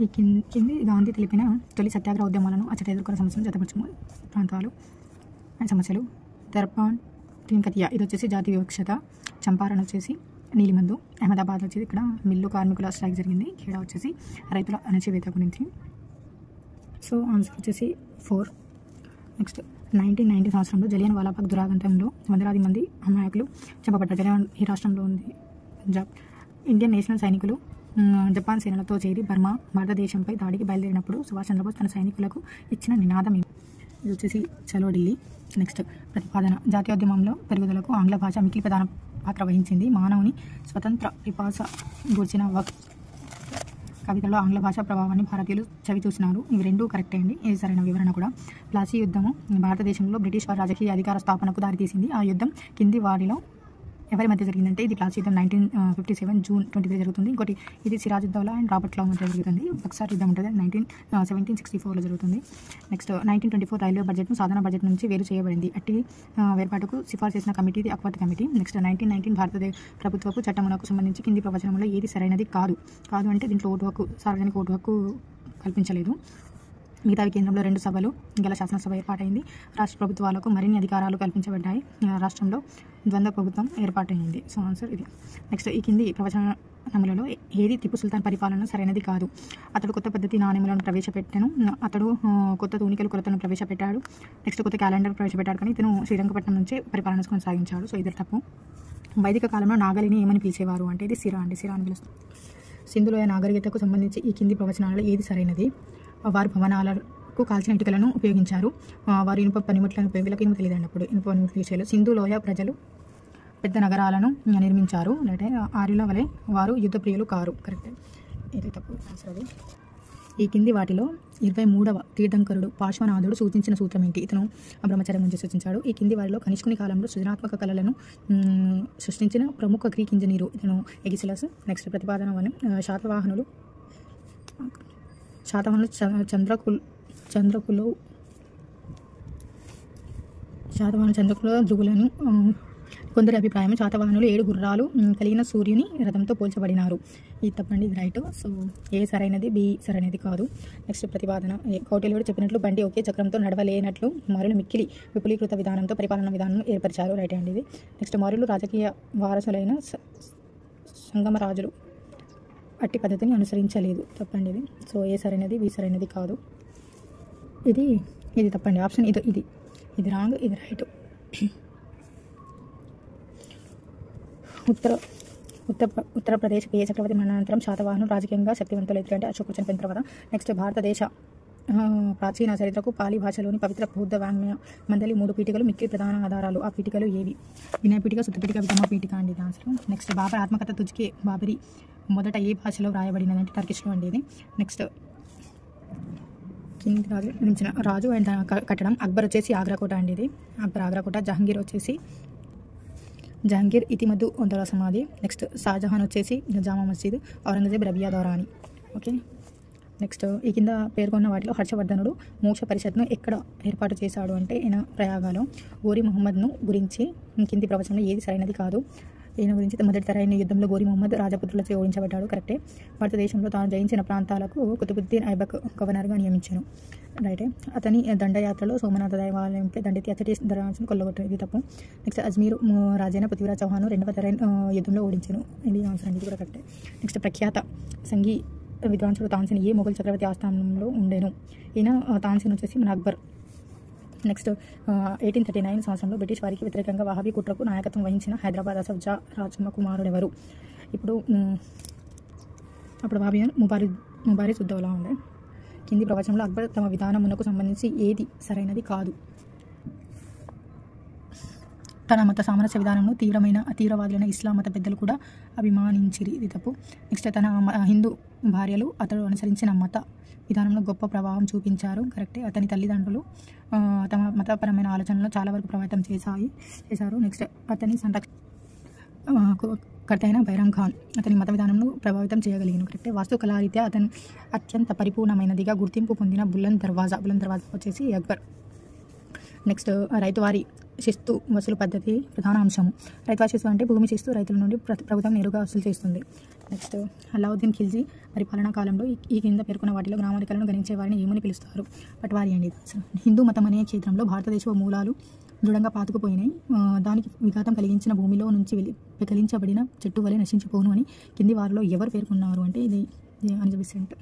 ఈ కింది గాంధీ తెలిపిన తొలి సత్యాగ్రహ ఉద్యమాలను అచ్చట ఎదుర్కొన్న సమస్యలు జతపరచు ప్రాంతాలు అండ్ సమస్యలు. దర్బాన్ టింకతియా ఇది వచ్చేసి జాతి వివక్షత. చంపారన్ వచ్చేసి నీలిమందు. అహ్మదాబాద్ వచ్చేసి ఇక్కడ మిల్లు కార్మికుల స్ట్రైక్ జరిగింది. ఖేడా వచ్చేసి రైతుల అణచివేత గురించి. సో ఆన్సర్ వచ్చేసి 4. నెక్స్ట్ 1990 సంవత్సరంలో జలియన్ వాలాబాగ్ దురాగంతంలో వందలాది మంది అమాయకులు చంపబడ్డారు. జలియన్ ఈ రాష్ట్రంలో ఉంది పంజాబ్. ఇండియన్ నేషనల్ సైనికులు జపాన్ సేనలతో చేరి భారతదేశంపై దాడికి బయలుదేరినప్పుడు సుభాష్ చంద్రబోస్ తన సైనికులకు ఇచ్చిన నినాదం ఇది వచ్చేసి చలో ఢిల్లీ. నెక్స్ట్ ప్రతిపాదన. జాతీయోద్యమంలో పెరుగుదలకు ఆంగ్ల భాష మిక్కిలి ప్రధాన పాత్ర వహించింది. మానవుని స్వతంత్ర పిపాస గూర్చిన కవితలో ఆంగ్ల భాషా ప్రభావాన్ని భారతీయులు చవి చూసినారు. ఇవి రెండూ కరెక్టే అండి. ఇది సరైన వివరణ కూడా. ప్లాసీ యుద్ధము భారతదేశంలో బ్రిటిష్ వారి రాజకీయ అధికార స్థాపనకు దారితీసింది. ఆ యుద్ధం కింది వారిలో ఎవరి మధ్య జరిగిందంటే ఇది ప్లాసీ యుద్ధం 1957 జూన్ 23 జరుగుతుంది. ఇంకోటి ఇది సిరాజుద్దౌలా అండ్ రాబర్ట్ క్లౌ మధ్య జరుగుతుంది. బక్సార్ యుద్ధం ఉంటుంది 1764లో జరుగుతుంది. నెక్స్ట్ 1924 రైల్వే బడ్జెట్ను సాధారణ బడ్జెట్ నుంచి వేరు చేయబడింది. అట్టి వేర్పాటుకు సిఫార్సు చేసిన కమిటీ ఇది అక్వత్ కమిటీ. నెక్స్ట్ 1919 భారతదేశ ప్రభుత్వపు చట్టమునకు సంబంధించి కింది ప్రవచనంలో ఏది సరైనది కాదు అంటే దీంట్లో ఓటు హక్కు, సార్వజనిక ఓటు హక్కు కల్పించలేదు. మిగతావి కేంద్రంలో 2 సభలు గల శాసనసభ ఏర్పాటైంది. రాష్ట్ర ప్రభుత్వాలకు మరిన్ని అధికారాలు కల్పించబడ్డాయి. రాష్ట్రంలో ద్వంద్వ ప్రభుత్వం ఏర్పాటైంది. సో ఆన్సర్ ఇది. నెక్స్ట్ ఈ కింది ప్రవచనములలో ఏది టిప్పు సుల్తాన్ పరిపాలన సరైనది కాదు. అతడు కొత్త పద్ధతి నాణ్యములను ప్రవేశపెట్టాను. అతడు కొత్త తూనికలు కొలతను ప్రవేశపెట్టాడు. నెక్స్ట్ కొత్త క్యాలెండర్ ప్రవేశపెట్టాడు. కానీ ఇతను శ్రీరంగపట్నం నుంచే పరిపాలన కొనసాగించాడు. సో ఇది తప్పు. వైదిక కాలంలో నాగలిని ఏమని పిలిచేవారు అంటే ఇది సిరా అని పిలుస్తారు. సింధులోయ నాగరికతకు సంబంధించి ఈ కింది ప్రవచనాలలో ఏది సరైనది. వారు భవనాలకు కాల్చిన ఇటుకలను ఉపయోగించారు. వారు ఇనుప పనిముట్లను వీళ్ళకి ఏమో తెలియదు అన్నప్పుడు ఇనుప పనిముట్లు విషయాలు. సింధులోయ ప్రజలు పెద్ద నగరాలను నిర్మించారు. అంటే ఆర్యుల వలె వారు యుద్ధ ప్రియులు కారు. కరెక్ట్. ఇది తప్పు ఆన్సర్ అది. ఈ కింది వాటిలో 23వ తీర్థంకరుడు పార్శ్వనాథుడు సూచించిన సూత్రం ఏంటి. ఇతను బ్రహ్మచర్యం నుంచి సూచించాడు. ఈ కింది వారిలో కనిష్కుని కాలంలో సృజనాత్మక కళలను సృష్టించిన ప్రముఖ గ్రీక్ ఇంజనీరు ఇతను ఎగిసిలస్. నెక్స్ట్ ప్రతిపాదన 1. శాతవాహనులు చంద్రకుల ధ్రువులను కొందరి అభిప్రాయం శాతవాహనులు 7 గుర్రాలు కలిగిన సూర్యుని రథంతో పోల్చబడినారు. ఇది తప్పండి, ఇది రైట్. సో ఏ సరైనది, బి సరైనది కాదు. నెక్స్ట్ ప్రతిపాదన. కౌటిల్యుడు చెప్పినట్లు బండి ఒకే చక్రంతో నడవలేనట్లు మౌర్యులు మిక్కిలి విపులీకృత విధానంతో పరిపాలన విధానం ఏర్పరిచారు. రైట్ అండి ఇది. నెక్స్ట్ మౌర్యులు రాజకీయ వారసులైన సంగమరాజులు అట్టి పద్ధతిని అనుసరించలేదు. తప్పండి ఇది. సో ఏ సరైనది, బి సరైనది కాదు. ఇది తప్పండి. ఆప్షన్ ఇది రాంగ్, ఇది రైట్. ఉత్తరప్రదేశ్ ఏ చక్రవర్తి మరణానంతరం శాతవాహనులు రాజకీయంగా శక్తివంతులైతే అంటే అశోకుడు చనిపోయిన తర్వాత. నెక్స్ట్ భారతదేశ ప్రాచీన చరిత్రకు పాలి భాషలోని పవిత్ర బౌద్ధ వాంగ్మయ మండలి 3 పీఠికలు మిక్కిలి ప్రధాన ఆధారాలు. ఆ పీఠికలు ఏవి. వినయ పీఠిక, సుత్త పీఠిక, విధమ పీఠిక అండి ఇది ఆన్సర్. నెక్స్ట్ బాబర్ ఆత్మకథ తుజ్కే బాబరీ మొదట ఏ భాషలో వ్రాయబడినది అంటే టర్కిష్లో అండి ఇది. నెక్స్ట్ కింగ్ రాజు నిర్మించిన రాజు అండ్ కట్టడం. అక్బర్ వచ్చేసి ఆగ్రాకోట అండి ఇది. అక్బర్ ఆగ్రాకోట. జహంగీర్ ఇతిమద్దు దొర సమాధి. నెక్స్ట్ షాజహాన్ వచ్చేసి జామా మస్జిద్. ఔరంగజేబ్ రబియా దౌరాని. ఓకే. నెక్స్ట్ ఈ కింద పేర్కొన్న వాటిలో హర్షవర్ధనుడు మోక్ష పరిషత్ను ఎక్కడ ఏర్పాటు చేశాడు అంటే ప్రయాగలో. గోరి మొహమ్మద్ను గురించి కింది ప్రవచనంలో ఏది సరైనది కాదు. ఈయన గురించి మొదటి తరైన యుద్ధంలో గోరి మొహమ్మద్ రాజపుత్రులచే ఓడించబడ్డాడు. కరెక్టే. భారతదేశంలో తాను జయించిన ప్రాంతాలకు కుతుబుద్దీన్ ఐబక్ గవర్నర్గా నియమించాను. రైటే. అతని దండయాత్రలో సోమనాథ దేవాలయంపై దండెత్తి అతడి ధరాలను కొల్లగొట్టాడు. ఇది తప్పు. నెక్స్ట్ అజ్మీర్ రాజైన పృథ్వీరాజ్ చౌహాన్ 2వ తరైన యుద్ధంలో ఓడించాను. ఇది ఆన్సర్ అండి, ఇది కూడా కరెక్టే. నెక్స్ట్ ప్రఖ్యాత సంగీ విద్వాంసుడు తాన్సేన్ ఏ మొఘల్ చక్రవర్తి ఆస్థానంలో ఉండేను. ఈయన తాన్సేన్ వచ్చేసి మన అక్బర్. నెక్స్ట్ 1839 సంవత్సరంలో బ్రిటిష్ వారికి వ్యతిరేకంగా వహాబీ కుట్రకు నాయకత్వం వహించిన హైదరాబాద్ అసఫ్ జా రాజకుమారుడు ఎవరు. అప్పుడు వాబియన్ ముబారిజ్ ఉద్దౌలా ఉండే. కింది ప్రవచనంలో అక్బర్ తమ విధానమునకు సంబంధించి ఏది సరైనది కాదు. తన మత సామరస్య విధానంలో తీవ్రవాదులైన ఇస్లాం మత పెద్దలు కూడా అభిమానించిరి. ఇది తప్పు. నెక్స్ట్ తన హిందూ భార్యలు అతడు అనుసరించిన మత విధానంలో గొప్ప ప్రభావం చూపించారు. కరెక్టే. అతని తల్లిదండ్రులు తమ మతపరమైన ఆలోచనలో చాలా వరకు ప్రభావితం చేశారు. నెక్స్ట్ అతని కర్త అయిన బైరామ్ ఖాన్ అతని మత విధానంలో ప్రభావితం చేయగలిగిన. కరెక్టే. వాస్తుకళారీత్యా అతను అత్యంత పరిపూర్ణమైనదిగా గుర్తింపు పొందిన బులంద్ దర్వాజా వచ్చేసి అక్బర్. నెక్స్ట్ రైతువారీ శిస్తు వసూలు పద్ధతి ప్రధాన అంశము. రైతువారీ శిస్తు అంటే భూమి శిస్తు రైతుల నుండి ప్రభుత్వం నేరుగా వసూలు చేస్తుంది. నెక్స్ట్ అలావుద్దీన్ ఖిల్జీ పరిపాలనా కాలంలో ఈ కింద పేర్కొన్న వాటిలో గ్రామాధికారులను గణించే వారిని ఏమని పిలుస్తారు? పట్వారీ అండి. హిందూ మతం అనే క్షేత్రంలో భారతదేశ మూలాలు దృఢంగా పాతుకుపోయినాయి. దానికి విఘాతం కలిగించిన భూమిలో నుంచి పెకలించబడిన చెట్టు వలె నశించిపోను అని కింది వారిలో ఎవరు పేర్కొన్నారు అంటే ఇది అనిజబిసెంట్.